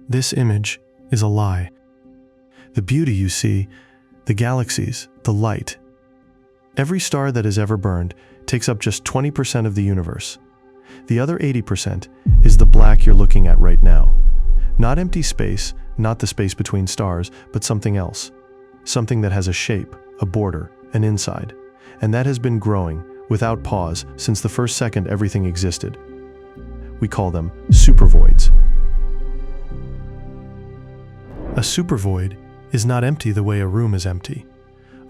This image is a lie. The beauty you see, the galaxies, the light. Every star that has ever burned takes up just 20% of the universe. The other 80% is the black you're looking at right now. Not empty space, not the space between stars, but something else. Something that has a shape, a border, an inside. And that has been growing, without pause, since the first second everything existed. We call them supervoids. A supervoid is not empty the way a room is empty.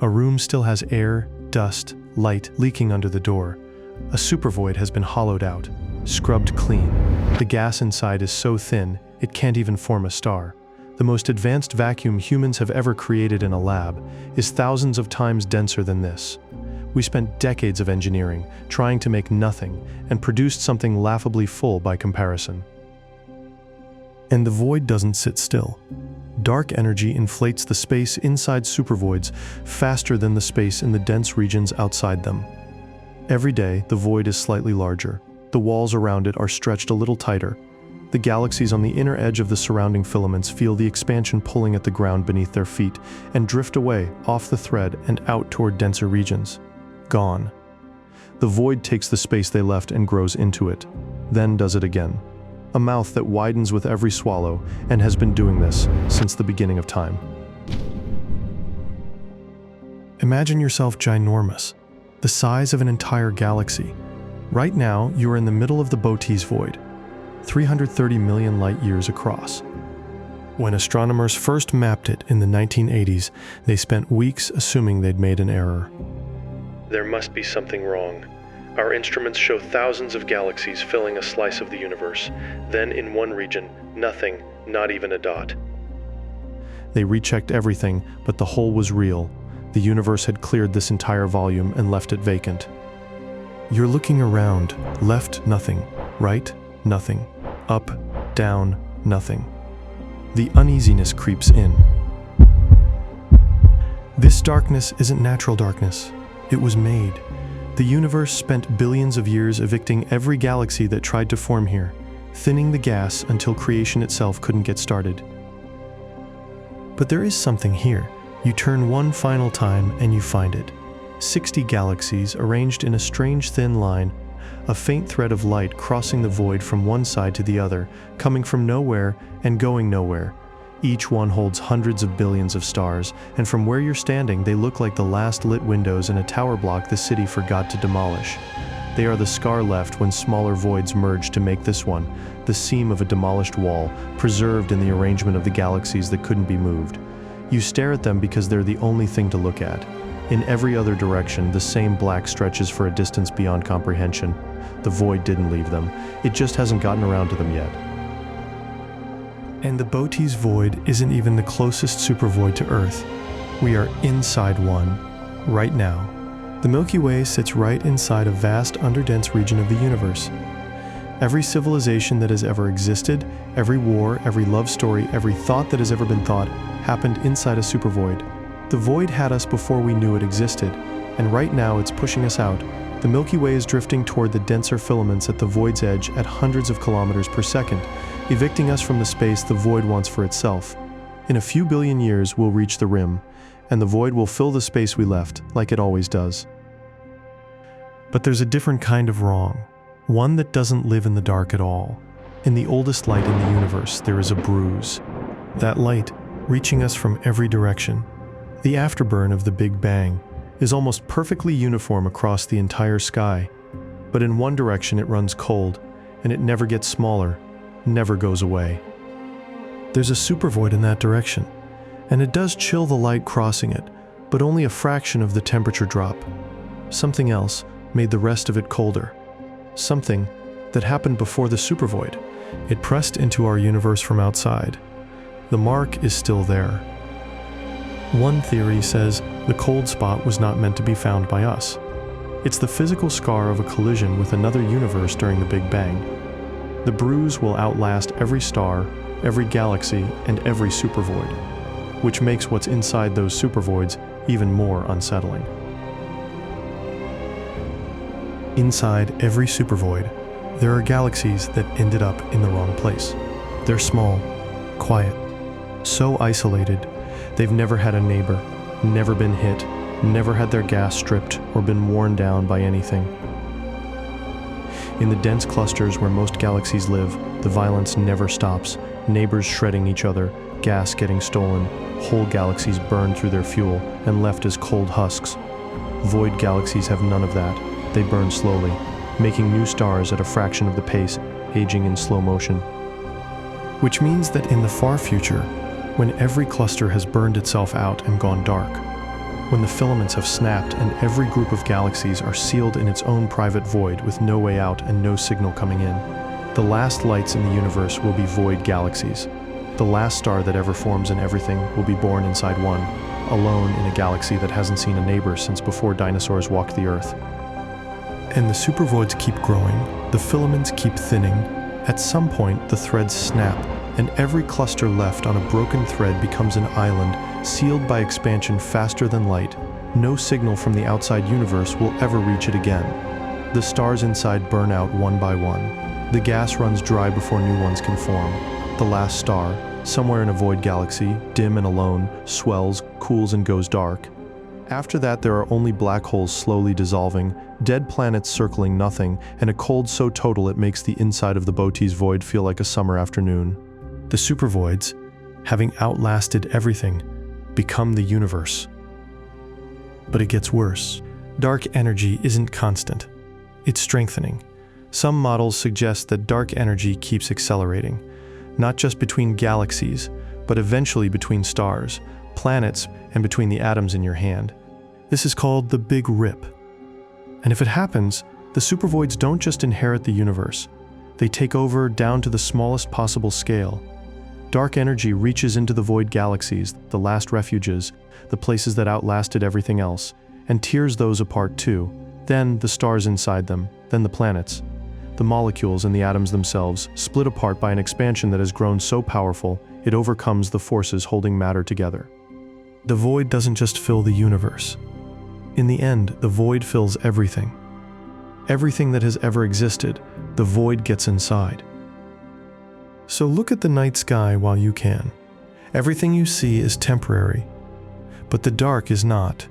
A room still has air, dust, light leaking under the door. A supervoid has been hollowed out, scrubbed clean. The gas inside is so thin, it can't even form a star. The most advanced vacuum humans have ever created in a lab is thousands of times denser than this. We spent decades of engineering, trying to make nothing, and produced something laughably full by comparison. And the void doesn't sit still. Dark energy inflates the space inside supervoids faster than the space in the dense regions outside them. Every day, the void is slightly larger. The walls around it are stretched a little tighter. The galaxies on the inner edge of the surrounding filaments feel the expansion pulling at the ground beneath their feet and drift away off the thread and out toward denser regions. Gone. The void takes the space they left and grows into it, then does it again. A mouth that widens with every swallow and has been doing this since the beginning of time. Imagine yourself ginormous, the size of an entire galaxy. Right now, you are in the middle of the Botez void, 330 million light years across. When astronomers first mapped it in the 1980s, they spent weeks assuming they'd made an error. There must be something wrong. Our instruments show thousands of galaxies filling a slice of the universe. Then in one region, nothing, not even a dot. They rechecked everything, but the hole was real. The universe had cleared this entire volume and left it vacant. You're looking around, left nothing, right nothing, up, down, nothing. The uneasiness creeps in. This darkness isn't natural darkness. It was made. The universe spent billions of years evicting every galaxy that tried to form here, thinning the gas until creation itself couldn't get started. But there is something here. You turn one final time and you find it. 60 galaxies arranged in a strange thin line, a faint thread of light crossing the void from one side to the other, coming from nowhere and going nowhere. Each one holds hundreds of billions of stars, and from where you're standing, they look like the last lit windows in a tower block the city forgot to demolish. They are the scar left when smaller voids merged to make this one, the seam of a demolished wall, preserved in the arrangement of the galaxies that couldn't be moved. You stare at them because they're the only thing to look at. In every other direction, the same black stretches for a distance beyond comprehension. The void didn't leave them. It just hasn't gotten around to them yet. And the Botez void isn't even the closest supervoid to Earth. We are inside one, right now. The Milky Way sits right inside a vast, underdense region of the universe. Every civilization that has ever existed, every war, every love story, every thought that has ever been thought, happened inside a supervoid. The void had us before we knew it existed, and right now it's pushing us out. The Milky Way is drifting toward the denser filaments at the void's edge at hundreds of kilometers per second, evicting us from the space the void wants for itself. In a few billion years, we'll reach the rim, and the void will fill the space we left, like it always does. But there's a different kind of wrong, one that doesn't live in the dark at all. In the oldest light in the universe, there is a bruise. That light, reaching us from every direction, the afterburn of the Big Bang, is almost perfectly uniform across the entire sky. But in one direction it runs cold, and it never gets smaller, never goes away. There's a supervoid in that direction, and it does chill the light crossing it, but only a fraction of the temperature drop. Something else made the rest of it colder. Something that happened before the supervoid. It pressed into our universe from outside. The mark is still there. One theory says the cold spot was not meant to be found by us. It's the physical scar of a collision with another universe during the Big Bang. The bruise will outlast every star, every galaxy, and every supervoid, which makes what's inside those supervoids even more unsettling. Inside every supervoid, there are galaxies that ended up in the wrong place. They're small, quiet, so isolated, they've never had a neighbor, never been hit, never had their gas stripped or been worn down by anything. In the dense clusters where most galaxies live, the violence never stops, neighbors shredding each other, gas getting stolen, whole galaxies burned through their fuel and left as cold husks. Void galaxies have none of that. They burn slowly, making new stars at a fraction of the pace, aging in slow motion. Which means that in the far future, when every cluster has burned itself out and gone dark, when the filaments have snapped and every group of galaxies are sealed in its own private void with no way out and no signal coming in, the last lights in the universe will be void galaxies. The last star that ever forms in everything will be born inside one, alone in a galaxy that hasn't seen a neighbor since before dinosaurs walked the Earth. And the supervoids keep growing, the filaments keep thinning. At some point, the threads snap, and every cluster left on a broken thread becomes an island, sealed by expansion faster than light. No signal from the outside universe will ever reach it again. The stars inside burn out one by one. The gas runs dry before new ones can form. The last star, somewhere in a void galaxy, dim and alone, swells, cools, and goes dark. After that, there are only black holes slowly dissolving, dead planets circling nothing, and a cold so total it makes the inside of the Botti's void feel like a summer afternoon. The supervoids, having outlasted everything, become the universe. But it gets worse. Dark energy isn't constant. It's strengthening. Some models suggest that dark energy keeps accelerating, not just between galaxies, but eventually between stars, planets, and between the atoms in your hand. This is called the Big Rip. And if it happens, the supervoids don't just inherit the universe. They take over down to the smallest possible scale. Dark energy reaches into the void galaxies, the last refuges, the places that outlasted everything else, and tears those apart too. Then the stars inside them, then the planets. The molecules and the atoms themselves split apart by an expansion that has grown so powerful it overcomes the forces holding matter together. The void doesn't just fill the universe. In the end, the void fills everything. Everything that has ever existed, the void gets inside. So look at the night sky while you can. Everything you see is temporary, but the dark is not.